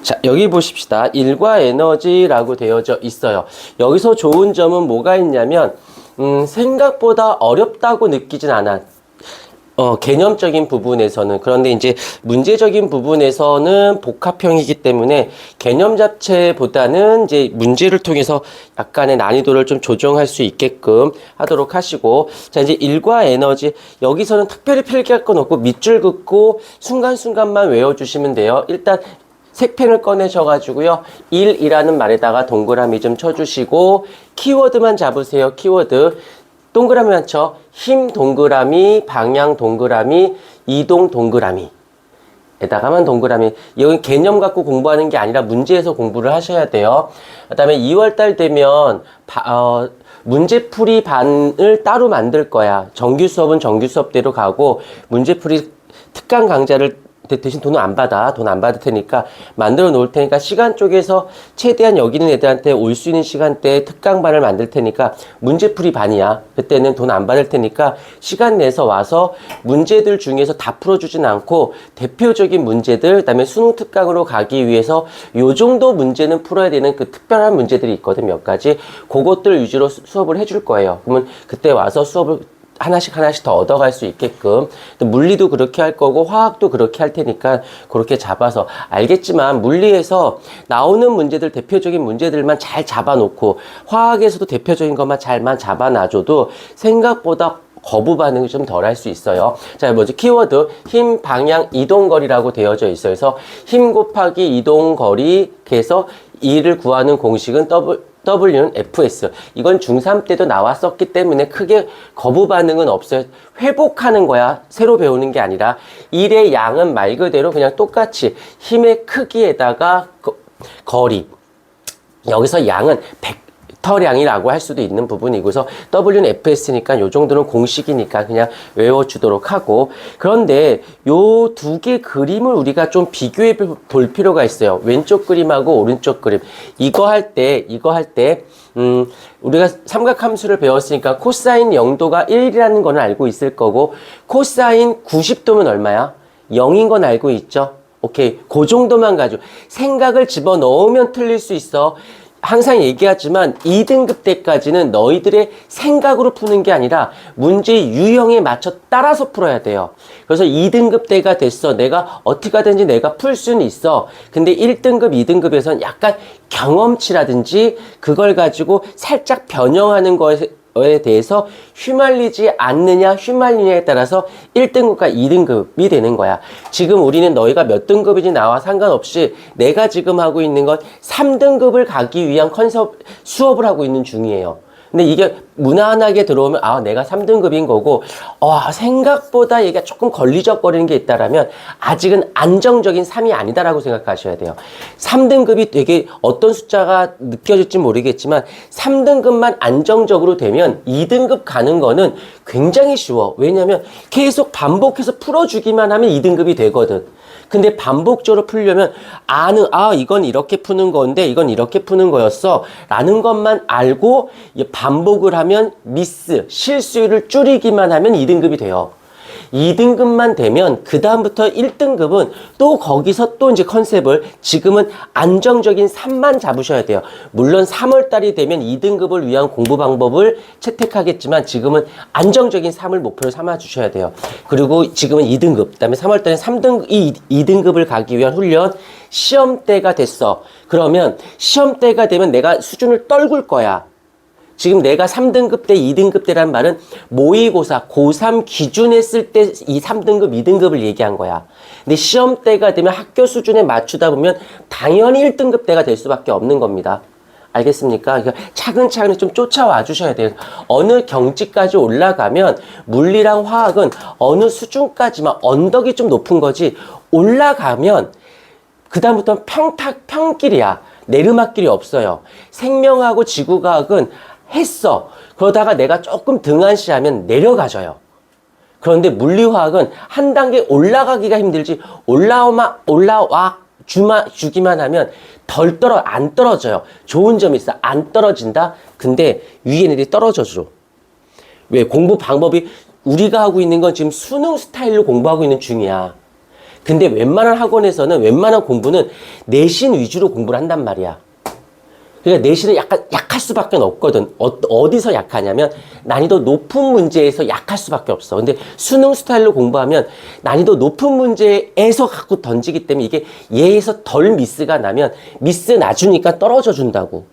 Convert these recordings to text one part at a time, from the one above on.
자, 여기 보십시다. 일과 에너지라고 되어져 있어요. 여기서 좋은 점은 뭐가 있냐면, 생각보다 어렵다고 느끼진 않아. 개념적인 부분에서는. 그런데 이제 문제적인 부분에서는 복합형이기 때문에 개념 자체보다는 이제 문제를 통해서 약간의 난이도를 좀 조정할 수 있게끔 하도록 하시고, 자, 이제 일과 에너지. 여기서는 특별히 필기할 건 없고 밑줄 긋고 순간순간만 외워주시면 돼요. 일단 색펜을 꺼내셔가지고요. 1이라는 말에다가 동그라미 좀 쳐주시고, 키워드만 잡으세요. 키워드. 동그라미만 쳐. 힘 동그라미, 방향 동그라미, 이동 동그라미. 에다가만 동그라미. 여기 개념 갖고 공부하는 게 아니라 문제에서 공부를 하셔야 돼요. 그 다음에 2월달 되면, 문제풀이 반을 따로 만들 거야. 정규 수업은 정규 수업대로 가고, 문제풀이 특강 강좌를 대신 돈을 안 받아. 돈 안 받을 테니까 만들어 놓을 테니까 시간 쪽에서 최대한 여기 있는 애들한테 올 수 있는 시간대에 특강반을 만들 테니까 문제풀이 반이야. 그때는 돈 안 받을 테니까 시간 내서 와서 문제들 중에서 다 풀어주진 않고 대표적인 문제들, 그다음에 수능 특강으로 가기 위해서 요 정도 문제는 풀어야 되는 그 특별한 문제들이 있거든. 몇 가지. 그것들 위주로 수업을 해줄 거예요. 그러면 그때 와서 수업을 하나씩 더 얻어갈 수 있게끔. 또 물리도 그렇게 할 거고 화학도 그렇게 할 테니까 그렇게 잡아서. 알겠지만 물리에서 나오는 문제들, 대표적인 문제들만 잘 잡아놓고 화학에서도 대표적인 것만 잘만 잡아놔줘도 생각보다 거부 반응이 좀 덜 할 수 있어요. 자, 뭐지? 키워드 힘, 방향, 이동거리라고 되어져 있어요. 그래서 힘 곱하기 이동거리, 그래서 E를 구하는 공식은 W는 FS. 이건 중3 때도 나왔었기 때문에 크게 거부 반응은 없어요. 회복하는 거야. 새로 배우는 게 아니라. 일의 양은 말 그대로 그냥 똑같이 힘의 크기에다가 거리. 여기서 양은 벡터량이라고 할 수도 있는 부분이고, 그래서 W는 FS니까 요 정도는 공식이니까 그냥 외워주도록 하고. 그런데 요 두 개 그림을 우리가 좀 비교해 볼 필요가 있어요. 왼쪽 그림하고 오른쪽 그림. 이거 할 때, 우리가 삼각함수를 배웠으니까 코사인 0도가 1이라는 건 알고 있을 거고, 코사인 90도면 얼마야? 0인 건 알고 있죠? 오케이. 그 정도만 가지고. 생각을 집어넣으면 틀릴 수 있어. 항상 얘기하지만 2등급 때까지는 너희들의 생각으로 푸는 게 아니라 문제 유형에 맞춰 따라서 풀어야 돼요. 그래서 2등급 때가 됐어. 내가 어떻게 하든지 내가 풀 수는 있어. 근데 1등급, 2등급에서는 약간 경험치라든지 그걸 가지고 살짝 변형하는 거에 대해서 휘말리지 않느냐 휘말리냐에 따라서 1등급과 2등급이 되는 거야. 지금 우리는 너희가 몇 등급인지 나와 상관없이 내가 지금 하고 있는 건 3등급을 가기 위한 수업을 하고 있는 중이에요. 근데 이게 무난하게 들어오면 내가 3등급인 거고, 생각보다 얘가 조금 걸리적거리는 게 있다라면 아직은 안정적인 3이 아니다라고 생각하셔야 돼요. 3등급이 되게 어떤 숫자가 느껴질지 모르겠지만 3등급만 안정적으로 되면 2등급 가는 거는 굉장히 쉬워. 왜냐면 계속 반복해서 풀어주기만 하면 2등급이 되거든. 근데 반복적으로 풀려면 이건 이렇게 푸는 건데 이건 이렇게 푸는 거였어 라는 것만 알고 반복을 하면 실수율을 줄이기만 하면 2등급이 돼요. 2등급만 되면 그 다음부터 1등급은 또 거기서 또 이제 컨셉을 지금은 안정적인 3만 잡으셔야 돼요. 물론 3월달이 되면 2등급을 위한 공부 방법을 채택하겠지만 지금은 안정적인 3을 목표로 삼아 주셔야 돼요. 그리고 지금은 2등급, 그다음에 3월달에 2등급을 가기 위한 훈련. 시험때가 됐어. 그러면 시험때가 되면 내가 수준을 떨굴 거야. 지금 내가 3등급 때, 2등급 때란 말은 모의고사, 고3 기준 했을 때 이 3등급, 2등급을 얘기한 거야. 근데 시험 때가 되면 학교 수준에 맞추다 보면 당연히 1등급 때가 될 수밖에 없는 겁니다. 알겠습니까? 그러니까 차근차근 좀 쫓아와 주셔야 돼요. 어느 경지까지 올라가면 물리랑 화학은 어느 수준까지만 언덕이 좀 높은 거지, 올라가면 그 다음부터는 평길이야. 내리막길이 없어요. 생명하고 지구과학은 했어. 그러다가 내가 조금 등한시하면 내려가져요. 그런데 물리화학은 한 단계 올라가기가 힘들지 올라와 주기만 하면 안 떨어져요. 좋은 점이 있어. 안 떨어진다. 근데 위에 애들이 떨어져줘. 왜? 공부 방법이 우리가 하고 있는 건 지금 수능 스타일로 공부하고 있는 중이야. 근데 웬만한 학원에서는 웬만한 공부는 내신 위주로 공부를 한단 말이야. 그러니까 내신은 약간 약할 수밖에 없거든. 어디서 약하냐면 난이도 높은 문제에서 약할 수밖에 없어. 근데 수능 스타일로 공부하면 난이도 높은 문제에서 갖고 던지기 때문에 이게 얘에서 덜 미스가 나면 미스 나주니까 떨어져 준다고.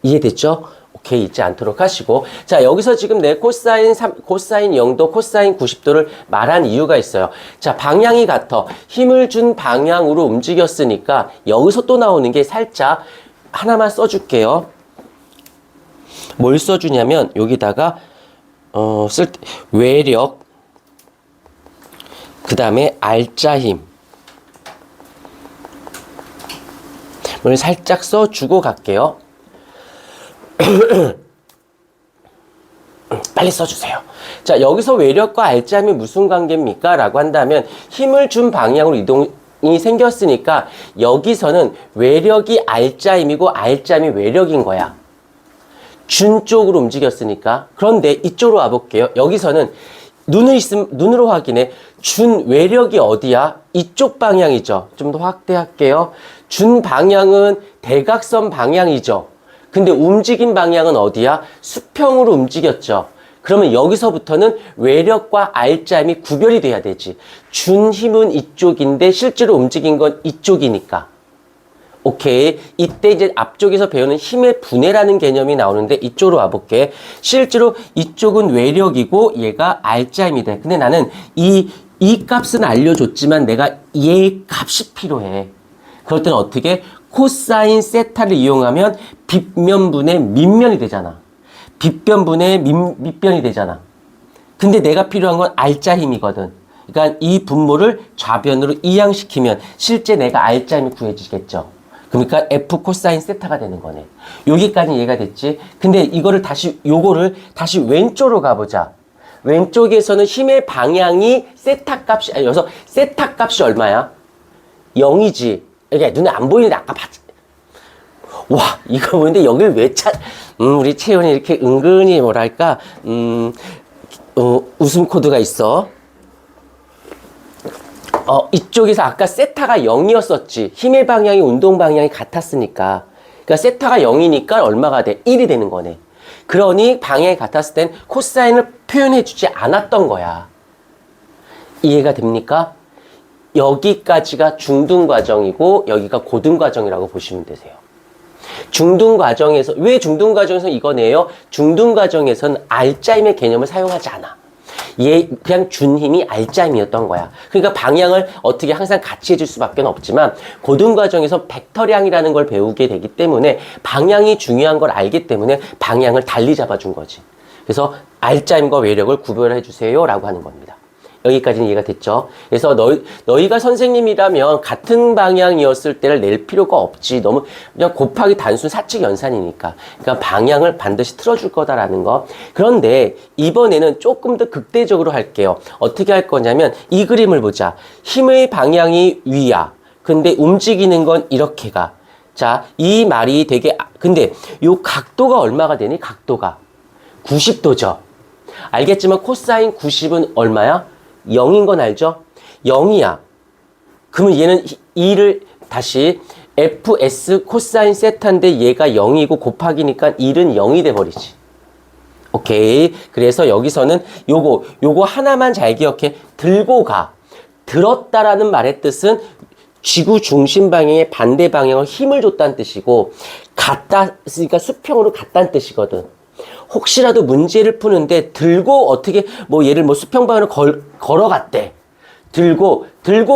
이해됐죠? 오케이, 잊지 않도록 하시고. 자, 여기서 지금 내 코사인 0도, 코사인 90도를 말한 이유가 있어요. 자, 방향이 같아. 힘을 준 방향으로 움직였으니까 여기서 또 나오는 게 살짝 하나만 써줄게요. 뭘 써주냐면 여기다가 외력, 그 다음에 알짜힘 을 살짝 써주고 갈게요. 빨리 써주세요. 자, 여기서 외력과 알짜힘이 무슨 관계입니까? 라고 한다면 힘을 준 방향으로 이동이 생겼으니까 여기서는 외력이 알짜힘이고 알짜힘이 외력인 거야. 준 쪽으로 움직였으니까. 그런데 이쪽으로 와볼게요. 여기서는 눈으로 확인해. 준 외력이 어디야? 이쪽 방향이죠. 좀 더 확대할게요. 준 방향은 대각선 방향이죠. 근데 움직인 방향은 어디야? 수평으로 움직였죠. 그러면 여기서부터는 외력과 알짜힘이 구별이 돼야 되지. 준 힘은 이쪽인데 실제로 움직인 건 이쪽이니까. 오케이. 이때 이제 앞쪽에서 배우는 힘의 분해라는 개념이 나오는데 이쪽으로 와볼게. 실제로 이쪽은 외력이고 얘가 알짜힘이다. 근데 나는 이 값은 알려줬지만 내가 얘 값이 필요해. 그럴 때는 어떻게? 코사인 세타를 이용하면 빗면분의 밑면이 되잖아. 빗변분의 밑변이 되잖아. 근데 내가 필요한 건 알짜힘이거든. 그러니까 이 분모를 좌변으로 이항시키면 실제 내가 알짜힘이 구해지겠죠. 그러니까 F 코사인 세타가 되는 거네. 여기까지 이해가 됐지? 근데 요거를 다시 왼쪽으로 가보자. 왼쪽에서는 힘의 방향이 세타 값이, 여기서 세타 값이 얼마야? 0이지. 이게 눈에 안 보이는데 아까 봤지. 와, 이거 보는데 여길 왜 우리 채연이 이렇게 은근히 뭐랄까, 웃음 코드가 있어. 이쪽에서 아까 세타가 0이었었지. 힘의 방향이 운동 방향이 같았으니까. 그러니까 세타가 0이니까 얼마가 돼? 1이 되는 거네. 그러니 방향이 같았을 땐 코사인을 표현해주지 않았던 거야. 이해가 됩니까? 여기까지가 중등 과정이고 여기가 고등 과정이라고 보시면 되세요. 중등 과정에서, 왜 중등 과정에서 이거 내요? 중등 과정에서는 알짜힘의 개념을 사용하지 않아. 얘 그냥 준 힘이 알짜힘이었던 거야. 그러니까 방향을 어떻게 항상 같이 해줄 수밖에 없지만 고등 과정에서 벡터량이라는 걸 배우게 되기 때문에 방향이 중요한 걸 알기 때문에 방향을 달리 잡아준 거지. 그래서 알짜힘과 외력을 구별해 주세요 라고 하는 겁니다. 여기까지는 이해가 됐죠? 그래서 너희가 선생님이라면 같은 방향이었을 때를 낼 필요가 없지. 너무 그냥 곱하기 단순 사칙 연산이니까. 그러니까 방향을 반드시 틀어줄 거다라는 거. 그런데 이번에는 조금 더 극대적으로 할게요. 어떻게 할 거냐면 이 그림을 보자. 힘의 방향이 위야. 근데 움직이는 건 이렇게 가. 자, 이 말이 되게, 근데 요 각도가 얼마가 되니? 각도가 90도죠. 알겠지만 코사인 90은 얼마야? 0인 건 알죠? 0이야. 그러면 얘는 2를 다시 fs 코사인 세타인데 얘가 0이고 곱하기니까 1은 0이 돼버리지. 오케이. 그래서 여기서는 요거 하나만 잘 기억해. 들고 가. 들었다라는 말의 뜻은 지구 중심 방향의 반대 방향을 힘을 줬다는 뜻이고, 갔다, 그러니까 수평으로 갔다는 뜻이거든. 혹시라도 문제를 푸는데 들고 어떻게 얘를 수평 방향으로 걸어갔대. 들고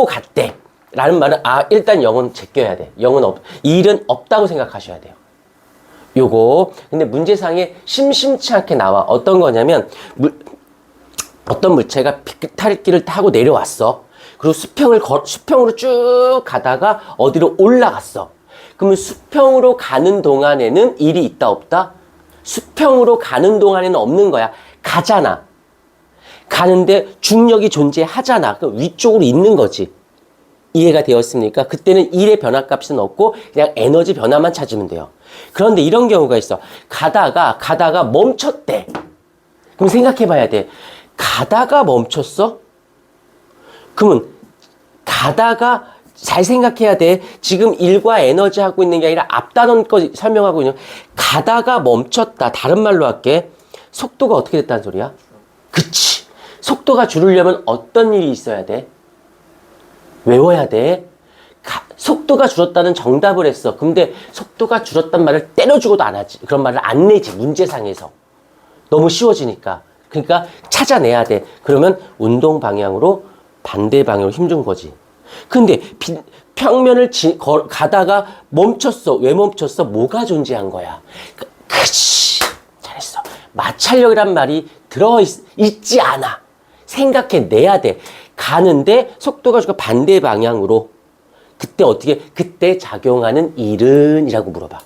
갔대. 라는 말은 일단 0은 제껴야 돼. 1은 없다고 생각하셔야 돼요. 요거. 근데 문제상에 심심치 않게 나와. 어떤 거냐면 어떤 물체가 빗탈길을 타고 내려왔어. 그리고 수평으로 쭉 가다가 어디로 올라갔어. 그러면 수평으로 가는 동안에는 일이 있다 없다? 수평으로 가는 동안에는 없는 거야. 가잖아. 가는데 중력이 존재하잖아. 그 위쪽으로 있는 거지. 이해가 되었습니까? 그때는 1의 변화값은 없고 그냥 에너지 변화만 찾으면 돼요. 그런데 이런 경우가 있어. 가다가 멈췄대. 그럼 생각해 봐야 돼. 가다가 멈췄어? 그러면 가다가 잘 생각해야 돼. 지금 일과 에너지 하고 있는 게 아니라 앞단원 거 설명하고 있는 가다가 멈췄다. 다른 말로 할게. 속도가 어떻게 됐다는 소리야? 그치. 속도가 줄으려면 어떤 일이 있어야 돼? 외워야 돼. 속도가 줄었다는 정답을 했어. 근데 속도가 줄었단 말을 때려주고도 안 하지. 그런 말을 안 내지. 문제상에서. 너무 쉬워지니까. 그러니까 찾아내야 돼. 그러면 운동 방향으로 반대 방향으로 힘준 거지. 근데 평면을 가다가 멈췄어. 왜 멈췄어? 뭐가 존재한 거야? 그치. 잘했어. 마찰력이란 말이 들어있지 않아. 생각해내야 돼. 가는데 속도가 주고 반대 방향으로. 그때 작용하는 일은? 이라고 물어봐.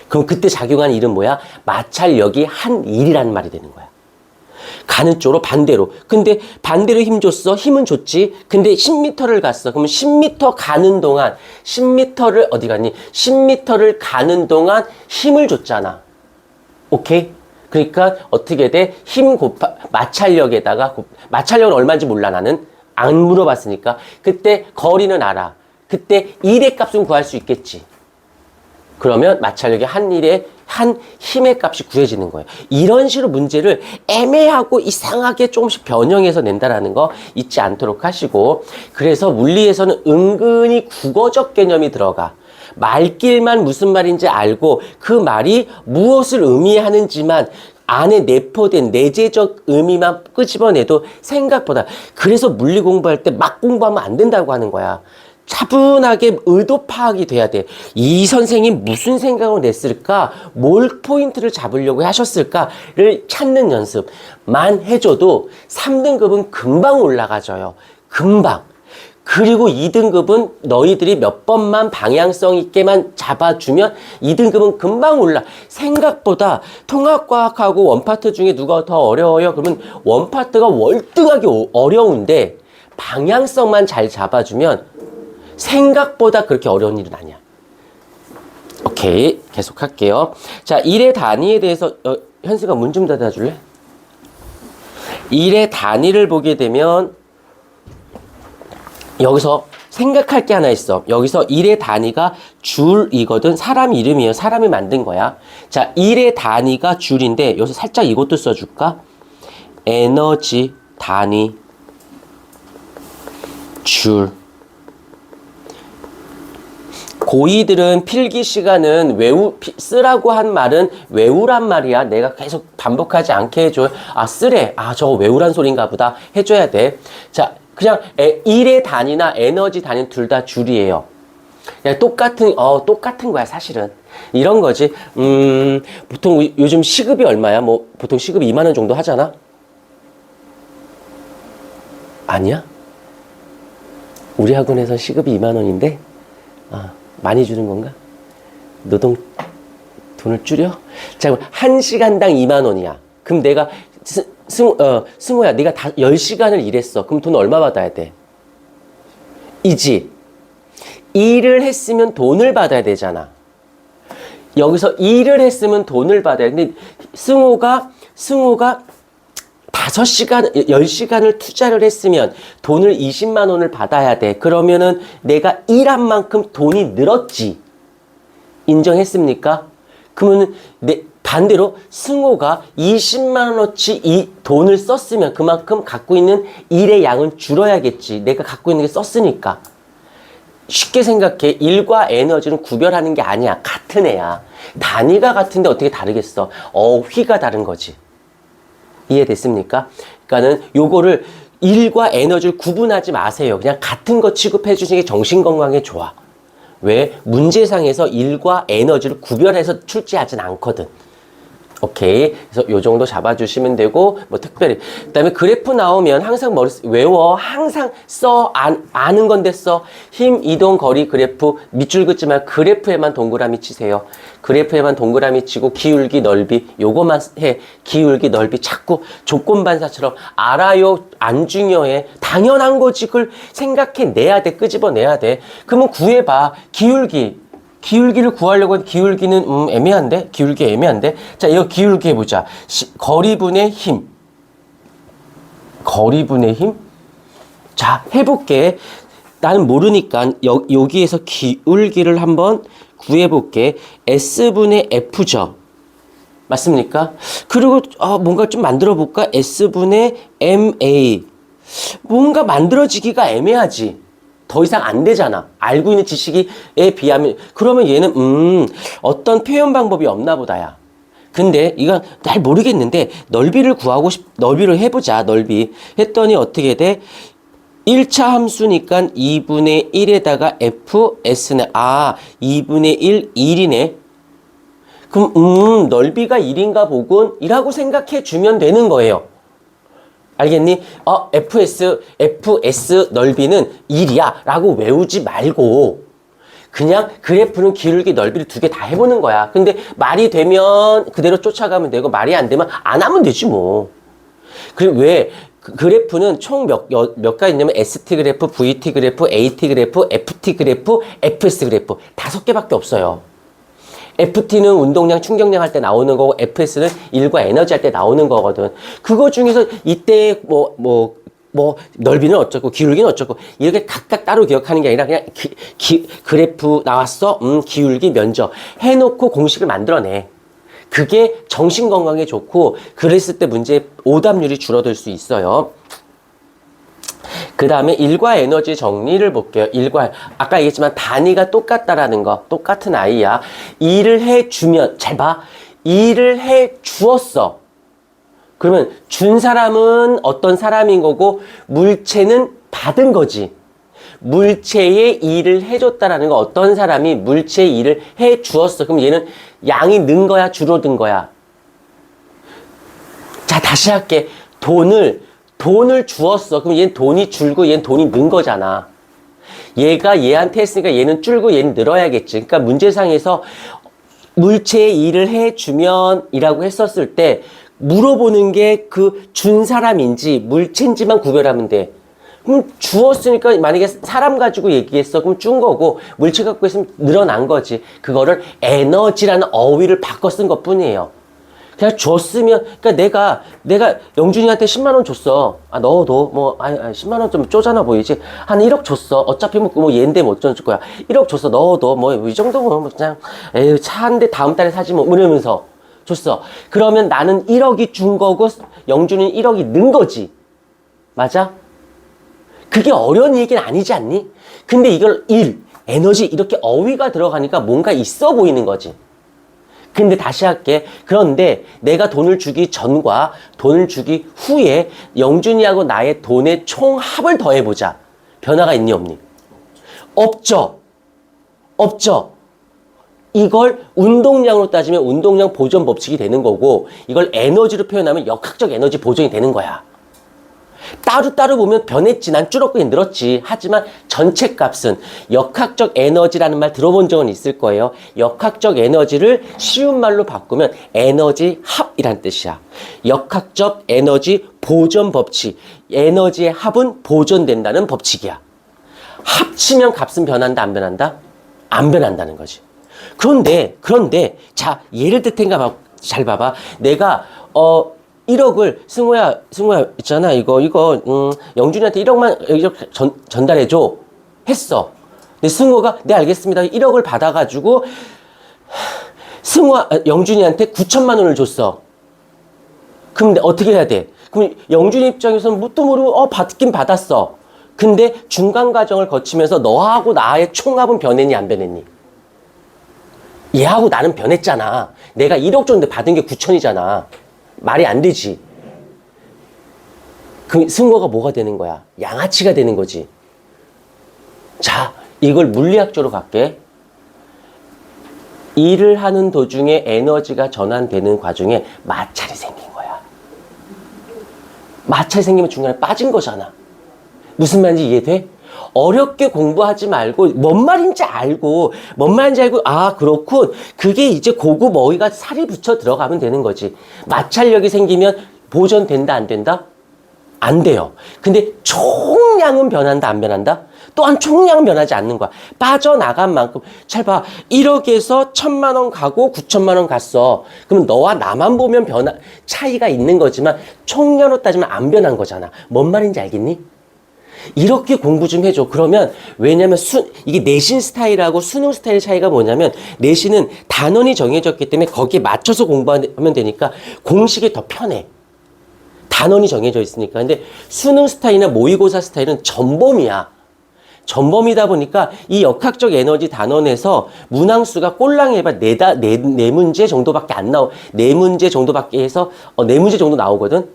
그럼 그때 작용하는 일은 뭐야? 마찰력이 한 일이라는 말이 되는 거야. 가는 쪽으로 반대로. 근데 반대로 힘 줬어. 힘은 줬지. 근데 10m를 갔어. 그럼 10m 가는 동안 10m를 어디 갔니? 10m를 가는 동안 힘을 줬잖아. 오케이? 그러니까 어떻게 돼? 힘 마찰력에다가 마찰력은 얼마인지 몰라 나는. 안 물어봤으니까. 그때 거리는 알아. 그때 일의 값은 구할 수 있겠지. 그러면 마찰력의 한 힘의 값이 구해지는 거예요. 이런 식으로 문제를 애매하고 이상하게 조금씩 변형해서 낸다라는 거 잊지 않도록 하시고, 그래서 물리에서는 은근히 국어적 개념이 들어가. 말길만 무슨 말인지 알고 그 말이 무엇을 의미하는지만 안에 내포된 내재적 의미만 끄집어내도 생각보다, 그래서 물리 공부할 때 막 공부하면 안 된다고 하는 거야. 차분하게 의도 파악이 돼야 돼. 이 선생님이 무슨 생각을 냈을까? 뭘 포인트를 잡으려고 하셨을까를 찾는 연습만 해줘도 3등급은 금방 올라가져요. 금방. 그리고 2등급은 너희들이 몇 번만 방향성 있게만 잡아주면 2등급은 금방 올라. 생각보다 통합과학하고 원파트 중에 누가 더 어려워요? 그러면 원파트가 월등하게 어려운데 방향성만 잘 잡아주면 생각보다 그렇게 어려운 일은 아니야. 오케이. 계속 할게요. 자, 일의 단위에 대해서 현수가 문 좀 닫아줄래? 일의 단위를 보게 되면 여기서 생각할 게 하나 있어. 여기서 일의 단위가 줄이거든. 사람 이름이에요. 사람이 만든 거야. 자, 일의 단위가 줄인데 여기서 살짝 이것도 써줄까? 에너지 단위 줄. 고2들은 필기 시간은 쓰라고 한 말은 외우란 말이야. 내가 계속 반복하지 않게 해줘요. 아, 쓰래. 아, 저거 외우란 소린가 보다. 해줘야 돼. 자, 그냥 일의 단위나 에너지 단위는 둘 다 줄이에요. 그냥 똑같은 거야, 사실은. 이런 거지. 보통 요즘 시급이 얼마야? 뭐, 보통 시급이 2만 원 정도 하잖아? 아니야? 우리 학원에서 시급이 2만 원인데? 아, 많이 주는 건가? 노동 돈을 줄여? 자, 그럼 1시간당 2만 원이야. 그럼 내가 승호야, 네가 10시간을 일했어. 그럼 돈 얼마 받아야 돼? 이지. 일을 했으면 돈을 받아야 되잖아. 여기서 일을 했으면 돈을 받아야 돼. 근데 승호가 10시간을 투자를 했으면 돈을 20만 원을 받아야 돼. 그러면은 내가 일한 만큼 돈이 늘었지. 인정했습니까? 그러면 반대로 승호가 20만 원어치 이 돈을 썼으면 그만큼 갖고 있는 일의 양은 줄어야겠지. 내가 갖고 있는 게 썼으니까. 쉽게 생각해. 일과 에너지는 구별하는 게 아니야. 같은 애야. 단위가 같은데 어떻게 다르겠어? 어휘가 다른 거지. 이해됐습니까? 그러니까는 요거를 일과 에너지를 구분하지 마세요. 그냥 같은 거 취급해 주시는 게 정신건강에 좋아. 왜? 문제상에서 일과 에너지를 구별해서 출제하진 않거든. 오케이. 그래서 요 정도 잡아주시면 되고, 뭐 특별히. 그 다음에 그래프 나오면 항상 외워. 항상 아는 건데 써. 힘, 이동, 거리, 그래프. 밑줄 긋지 말고 그래프에만 동그라미 치세요. 그래프에만 동그라미 치고 기울기, 넓이. 요거만 해. 기울기, 넓이. 자꾸 조건반사처럼 알아요. 안 중요해. 당연한 거지. 그걸 생각해내야 돼. 끄집어내야 돼. 그러면 구해봐. 기울기를 구하려고 하면 기울기는 애매한데? 기울기 애매한데? 자, 이거 기울기 해보자. 거리분의 힘. 거리분의 힘? 자, 해볼게. 나는 모르니까 여기에서 기울기를 한번 구해볼게. S분의 F죠. 맞습니까? 그리고 뭔가 좀 만들어볼까? S분의 MA. 뭔가 만들어지기가 애매하지. 더 이상 안 되잖아. 알고 있는 지식에 비하면. 그러면 얘는 어떤 표현 방법이 없나 보다야. 근데 이건 잘 모르겠는데 넓이를 넓이를 해보자. 넓이. 했더니 어떻게 돼? 1차 함수니까 2분의 1에다가 fs네. 2분의 1, 1이네. 그럼 넓이가 1인가 보군 이라고 생각해 주면 되는 거예요. 알겠니? fs 넓이는 1이야 라고 외우지 말고 그냥 그래프는 기울기 넓이를 두 개 다 해보는 거야. 근데 말이 되면 그대로 쫓아가면 되고 말이 안 되면 안 하면 되지 뭐. 그리고 왜 그래프는 총 몇 가지 있냐면 ST 그래프, VT 그래프, AT 그래프, FT 그래프, FS 그래프 5개밖에 없어요. FT는 운동량, 충격량 할 때 나오는 거고 FS는 일과 에너지 할 때 나오는 거거든. 그거 중에서 이때 넓이는 어쩌고 기울기는 어쩌고 이렇게 각각 따로 기억하는 게 아니라 그냥 그래프 나왔어? 기울기 면적 해놓고 공식을 만들어내. 그게 정신건강에 좋고 그랬을 때 문제 오답률이 줄어들 수 있어요. 그 다음에 일과 에너지 정리를 볼게요. 아까 얘기했지만 단위가 똑같다라는 거. 똑같은 아이야. 일을 해주면 잘 봐. 일을 해주었어. 그러면 준 사람은 어떤 사람인 거고 물체는 받은 거지. 물체에 일을 해줬다라는 거 어떤 사람이 물체에 일을 해주었어. 그럼 얘는 양이 는 거야 줄어든 거야. 자 다시 할게. 돈을 주었어. 그럼 얘는 돈이 줄고 얘는 돈이 는 거잖아. 얘가 얘한테 했으니까 얘는 줄고 얘는 늘어야겠지. 그러니까 문제상에서 물체에 일을 해주면 이라고 했었을 때 물어보는 게 그 준 사람인지 물체인지만 구별하면 돼. 그럼 주었으니까 만약에 사람 가지고 얘기했어. 그럼 준 거고 물체 갖고 있으면 늘어난 거지. 그거를 에너지라는 어휘를 바꿔 쓴 것 뿐이에요. 그냥 줬으면 그러니까 내가 영준이한테 10만 원 줬어. 너도 10만 원 좀 쪼잖아 보이지. 한 1억 줬어. 어차피 뭐 얘인데 뭐 어쩌줄 거야. 1억 줬어. 너도 이 정도면 그냥 에휴 차 한 대 다음 달에 사지 뭐 이러면서 줬어. 그러면 나는 1억이 준 거고 영준이는 1억이 는 거지. 맞아? 그게 어려운 얘기는 아니지 않니? 근데 이걸 에너지 이렇게 어휘가 들어가니까 뭔가 있어 보이는 거지. 근데 다시 할게. 그런데 내가 돈을 주기 전과 돈을 주기 후에 영준이하고 나의 돈의 총합을 더해보자. 변화가 있니 없니? 없죠. 이걸 운동량으로 따지면 운동량 보존 법칙이 되는 거고 이걸 에너지로 표현하면 역학적 에너지 보존이 되는 거야. 따로따로 보면 변했지. 난 줄었고 늘었지. 하지만 전체 값은 역학적 에너지라는 말 들어본 적은 있을 거예요. 역학적 에너지를 쉬운 말로 바꾸면 에너지 합이란 뜻이야. 역학적 에너지 보존 법칙. 에너지의 합은 보존된다는 법칙이야. 합치면 값은 변한다, 안 변한다? 안 변한다는 거지. 그런데 자 예를 들 텐가 잘 봐봐. 내가 1억을 승호야 있잖아 이거 영준이한테 1억 전달해줘 했어. 근데 승호가 네 알겠습니다 1억을 받아가지고 영준이한테 9천만 원을 줬어. 그럼 어떻게 해야 돼? 그럼 영준이 입장에서는 뭣도 모르고 받긴 받았어. 근데 중간 과정을 거치면서 너하고 나의 총합은 변했니 안 변했니? 얘하고 나는 변했잖아. 내가 1억 줬는데 받은 게 9천이잖아. 말이 안 되지. 그럼 승호가 뭐가 되는 거야? 양아치가 되는 거지. 자, 이걸 물리학적으로 갈게. 일을 하는 도중에 에너지가 전환되는 과정에 마찰이 생긴 거야. 마찰이 생기면 중간에 빠진 거잖아. 무슨 말인지 이해돼? 어렵게 공부하지 말고 뭔 말인지 알고 그렇군. 그게 이제 고급 어휘가 살이 붙여 들어가면 되는 거지. 마찰력이 생기면 보존된다 안 된다? 안 돼요. 근데 총량은 변한다 안 변한다? 또한 총량은 변하지 않는 거야. 빠져나간 만큼 잘 봐. 1억에서 1,000만 원 가고 9천만 원 갔어. 그럼 너와 나만 보면 차이가 있는 거지만 총량으로 따지면 안 변한 거잖아. 뭔 말인지 알겠니? 이렇게 공부 좀 해줘. 그러면, 왜냐면 이게 내신 스타일하고 수능 스타일 차이가 뭐냐면, 내신은 단원이 정해졌기 때문에 거기에 맞춰서 공부하면 되니까 공식이 더 편해. 단원이 정해져 있으니까. 근데 수능 스타일이나 모의고사 스타일은 전범이야. 전범이다 보니까 이 역학적 에너지 단원에서 문항수가 꼴랑 해봐 네 문제 정도밖에 안 네 문제 정도밖에 해서 네 문제 정도 나오거든.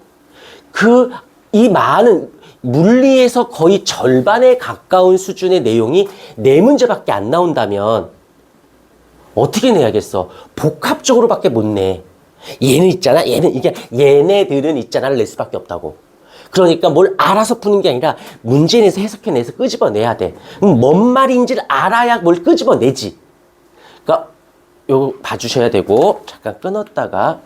이 많은 물리에서 거의 절반에 가까운 수준의 내용이 네 문제밖에 안 나온다면 어떻게 내야겠어? 복합적으로밖에 못 내. 얘는 있잖아. 얘네들은 있잖아를 낼 수밖에 없다고. 그러니까 뭘 알아서 푸는 게 아니라 문제 내서 해석해내서 끄집어내야 돼. 뭔 말인지를 알아야 뭘 끄집어내지. 그러니까 요거 봐주셔야 되고, 잠깐 끊었다가